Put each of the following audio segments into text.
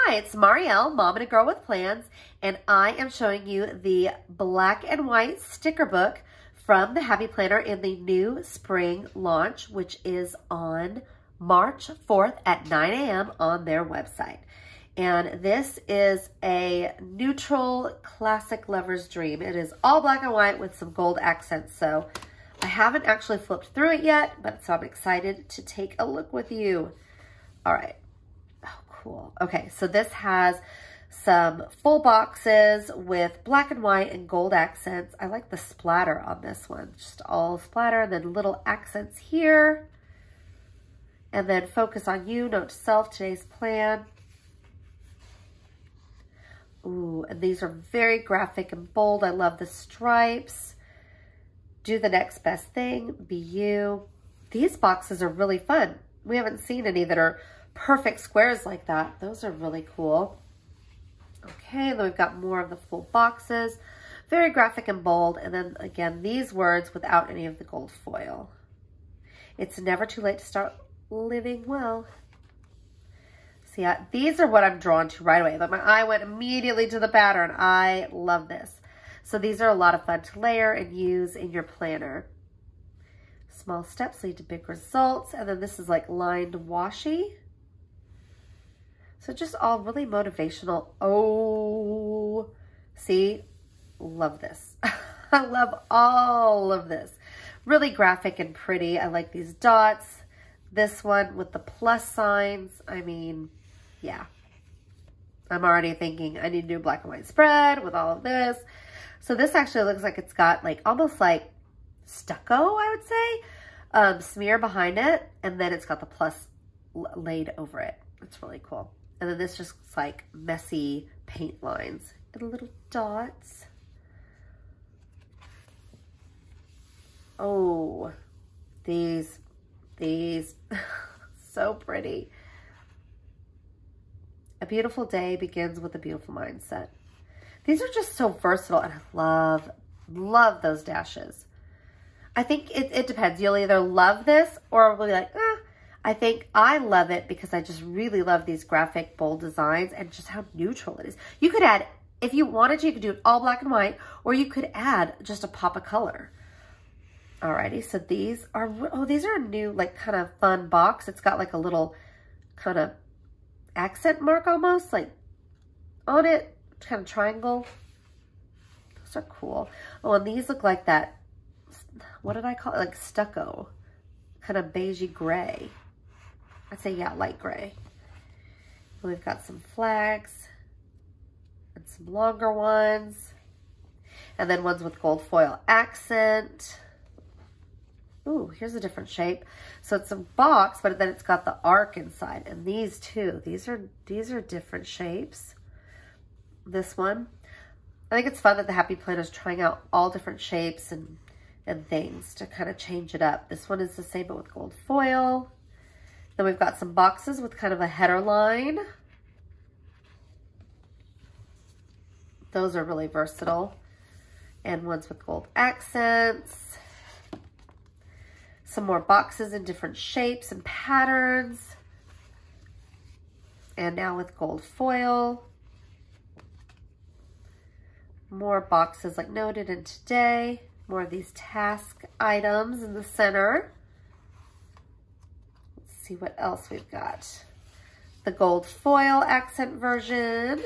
Hi, it's Marielle, Mom and a Girl with Plans, and I am showing you the black and white sticker book from the Happy Planner in the new spring launch, which is on March 4th at 9 a.m. on their website. And this is a neutral classic lover's dream. It is all black and white with some gold accents. So I haven't actually flipped through it yet, but so I'm excited to take a look with you. All right. Oh, cool. Okay, so this has some full boxes with black and white and gold accents. I like the splatter on this one. Just all splatter, and then little accents here. And then focus on you, note to self, today's plan. Ooh, and these are very graphic and bold. I love the stripes. Do the next best thing, be you. These boxes are really fun. We haven't seen any that are perfect squares like that. Those are really cool. Okay, and then we've got more of the full boxes. Very graphic and bold. And then again, these words without any of the gold foil. It's never too late to start living well. So yeah, these are what I'm drawn to right away. Like my eye went immediately to the pattern. I love this. So these are a lot of fun to layer and use in your planner. Small steps lead to big results. And then this is like lined washi. So just all really motivational. Oh, see, love this. I love all of this. Really graphic and pretty. I like these dots. This one with the plus signs. I mean, yeah. I'm already thinking I need to do a black and white spread with all of this. So this actually looks like it's got like almost like stucco, I would say, smear behind it. And then it's got the plus laid over it. It's really cool. And then this just looks like messy paint lines and little dots. Oh, these, so pretty. A beautiful day begins with a beautiful mindset. These are just so versatile, and I love those dashes. I think it depends. You'll either love this or will be like, I think I love it because I just really love these graphic, bold designs and just how neutral it is. You could add, if you wanted to, you could do it all black and white, or you could add just a pop of color. Alrighty, so these are, oh, these are a new, like, kind of fun box. It's got like a little kind of accent mark almost, like, on it, kind of triangle. Those are cool. Oh, and these look like that, what did I call it? Like stucco, kind of beigey gray. I'd say, yeah, light gray. And we've got some flags and some longer ones. And then ones with gold foil accent. Ooh, here's a different shape. So it's a box, but then it's got the arc inside. And these too, these are different shapes. This one, I think it's fun that the Happy Planner is trying out all different shapes and things to kind of change it up. This one is the same, but with gold foil. Then we've got some boxes with kind of a header line. Those are really versatile. And ones with gold accents. Some more boxes in different shapes and patterns. And now with gold foil. More boxes like noted in today. More of these task items in the center. Let's see what else we've got. The gold foil accent version.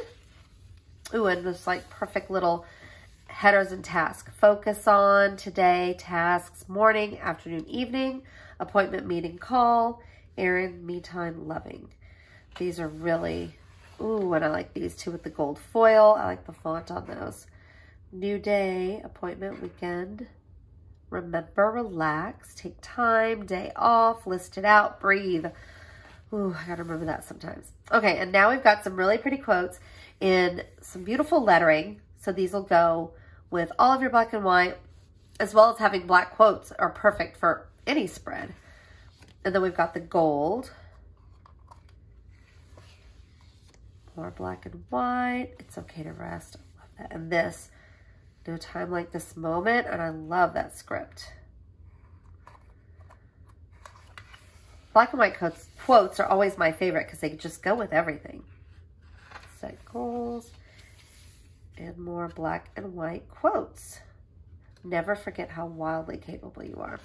Ooh, and this like perfect little headers and tasks. Focus on, today, tasks, morning, afternoon, evening, appointment, meeting, call, errand, me time, loving. These are really, ooh, and I like these two with the gold foil. I like the font on those. New day, appointment, weekend, remember, relax, take time, day off, list it out, breathe. Ooh, I gotta remember that sometimes. Okay, and now we've got some really pretty quotes in some beautiful lettering. So these will go with all of your black and white, as well as having black quotes are perfect for any spread. And then we've got the gold. More black and white. It's okay to rest. I love that. And this, no time like this moment. And I love that script. Black and white quotes are always my favorite because they just go with everything. holes, and more black and white quotes. Never forget how wildly capable you are.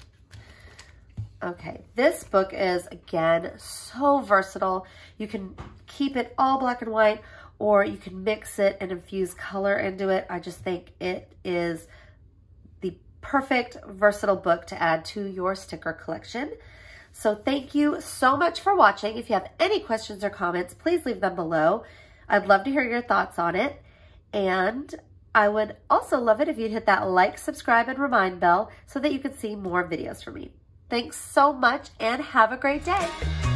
Okay, this book is, again, so versatile. You can keep it all black and white, or you can mix it and infuse color into it. I just think it is the perfect versatile book to add to your sticker collection. So thank you so much for watching. If you have any questions or comments, please leave them below. I'd love to hear your thoughts on it. And I would also love it if you'd hit that like, subscribe, and remind bell so that you can see more videos from me. Thanks so much and have a great day.